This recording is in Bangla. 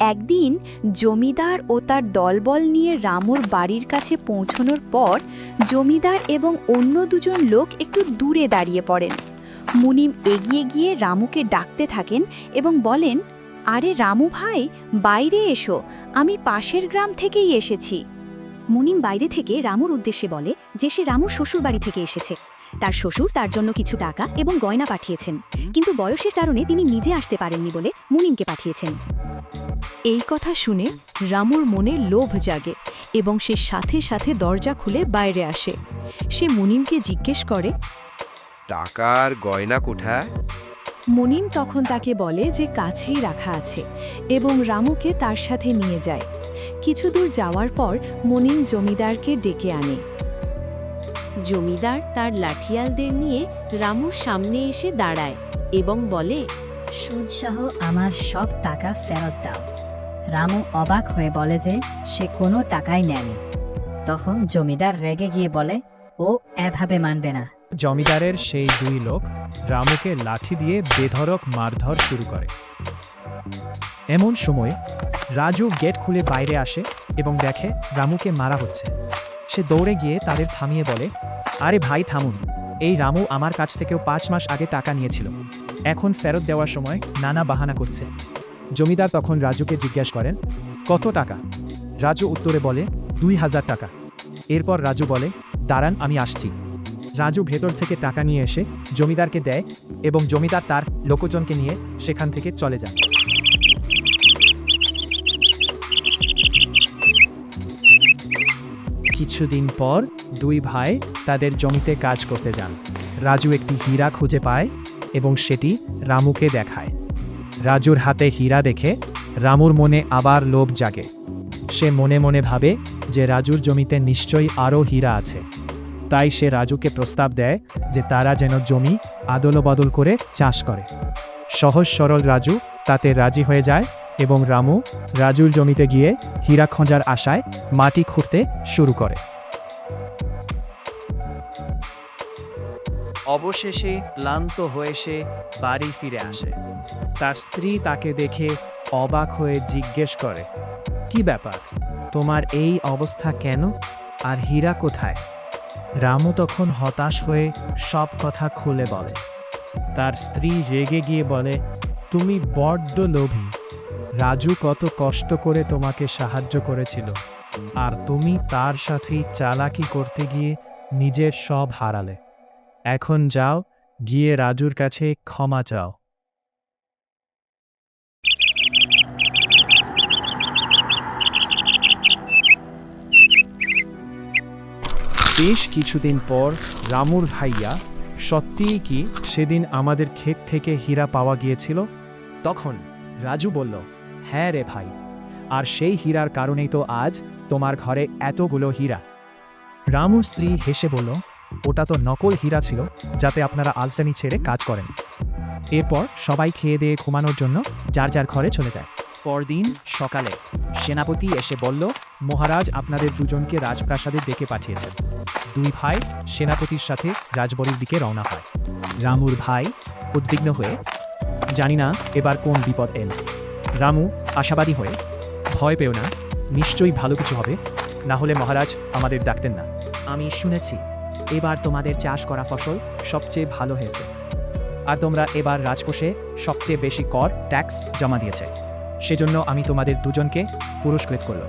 একদিন জমিদার ও তার দলবল নিয়ে রামুর বাড়ির কাছে পৌঁছনোর পর জমিদার এবং অন্য দুজন লোক একটু দূরে দাঁড়িয়ে পড়েন। মুনিম এগিয়ে গিয়ে রামুকে ডাকতে থাকেন এবং বলেন, আরে রামু ভাই, বাইরে এসো, আমি পাশের গ্রাম থেকেই এসেছি। মুনিম বাইরে থেকে রামুর উদ্দেশ্যে বলে যে সে রামুর শ্বশুর বাড়ি থেকে এসেছে। তার শ্বশুর তার জন্য কিছু টাকা এবং গয়না পাঠিয়েছেন, কিন্তু বয়সের কারণে তিনি নিজে আসতে পারেননি বলে মুনিমকে পাঠিয়েছেন। এই কথা শুনে রামুর মনে লোভ জাগে এবং সে সাথে সাথে দরজা খুলে বাইরে আসে। সে মুনিমকে জিজ্ঞেস করে, টাকার গয়না কোথায়? মুনিম তখন তাকে বলে যে কাছেই রাখা আছে এবং রামুকে তার সাথে নিয়ে যায়। কিছু দূর যাওয়ার পর মুনিম জমিদারকে ডেকে আনে। জমিদার তার লাঠিয়ালদের নিয়ে রামুর সামনে এসে দাঁড়ায় এবং বলে, সুদসহ আমার সব টাকা ফেরত দাও। রামু অবাক হয়ে বলে যে সে কোনো টাকাই নেয়নি। তখন জমিদার রেগে গিয়ে বলে, ও এভাবে মানবে না। জমিদারের সেই দুই লোক রামুকে লাঠি দিয়ে বেধড়ক মারধর শুরু করে। এমন সময় রাজু গেট খুলে বাইরে আসে এবং দেখে রামুকে মারা হচ্ছে। সে দৌড়ে গিয়ে তাদের থামিয়ে বলে, আরে ভাই থামুন, এই রামু আমার কাছ থেকেও 5 মাস আগে টাকা নিয়েছিল, এখন ফেরত দেওয়ার সময় নানা বাহানা করছে। জমিদার তখন রাজুকে জিজ্ঞাসা করেন, কত টাকা? রাজু উত্তরে বলে, 2000 টাকা। এরপর রাজু বলে, দাঁড়ান, আমি আসছি। রাজু ভেতর থেকে টাকা নিয়ে এসে জমিদারকে দেয় এবং জমিদার তার লোকজনকে নিয়ে সেখান থেকে চলে যান। কিছুদিন পর দুই ভাই তাদের জমিতে কাজ করতে যান। রাজু একটি হীরা খুঁজে পায় এবং সেটি রামুকে দেখায়। রাজুর হাতে হীরা দেখে রামুর মনে আবার লোভ জাগে। সে মনে মনে ভাবে যে রাজুর জমিতে নিশ্চয়ই আরও হীরা আছে। তাই সে রাজুকে প্রস্তাব দেয় যে তারা যেন জমি আদলবদল করে চাষ করে। সহজ সরল রাজু তাতে রাজি হয়ে যায় এবং রামু রাজুর জমিতে গিয়ে হীরা খোঁজার আশায় মাটি খুঁড়তে শুরু করে। অবশেষে ক্লান্ত হয়ে সে বাড়ি ফিরে আসে। তার স্ত্রী তাকে দেখে অবাক হয়ে জিজ্ঞেস করে, কি ব্যাপার, তোমার এই অবস্থা কেন, আর হীরা কোথায়? রামু তখন হতাশ হয়ে সব কথা খুলে বলে। তার স্ত্রী রেগে গিয়ে বলে, তুমি বড্ড লোভী। রাজু কত কষ্ট করে তোমাকে সাহায্য করেছিল, আর তুমি তার সাথেই চালাকি করতে গিয়ে নিজের সব হারালে। এখন যাও, গিয়ে রাজুর কাছে ক্ষমা চাও। বেশ কিছুদিন পর রামুর ভাইয়া, সত্যিই কি সেদিন আমাদের ক্ষেত থেকে হীরা পাওয়া গিয়েছিল? তখন রাজু বলল, হ্যাঁ রে ভাই, আর সেই হীরার কারণেই তো আজ তোমার ঘরে এতগুলো হীরা। রামুর স্ত্রী হেসে বলল, ওটা তো নকল হীরা ছিল, যাতে আপনারা আলসেমি ছেড়ে কাজ করেন। এরপর সবাই খেয়ে দিয়ে ঘুমানোর জন্য যার যার ঘরে চলে যায়। পরদিন সকালে সেনাপতি এসে বলল, মহারাজ আপনাদের দুজনকে রাজপ্রাসাদে ডেকে পাঠিয়েছেন। দুই ভাই সেনাপতির সাথে রাজবাড়ির দিকে রওনা হয়। রামুর ভাই উদ্বিগ্ন হয়ে, জানি না এবার কোন বিপদ এল। রামু আশাবাদী হয়ে, ভয় পেও না, নিশ্চয়ই ভালো কিছু হবে, না হলে মহারাজ আমাদের ডাকতেন না। আমি শুনেছি এবার তোমাদের চাষ করা ফসল সবচেয়ে ভালো হয়েছে, আর তোমরা এবার রাজকোষে সবচেয়ে বেশি কর ট্যাক্স জমা দিয়েছে, সেজন্য আমি তোমাদের দুজনকে পুরস্কৃত করল।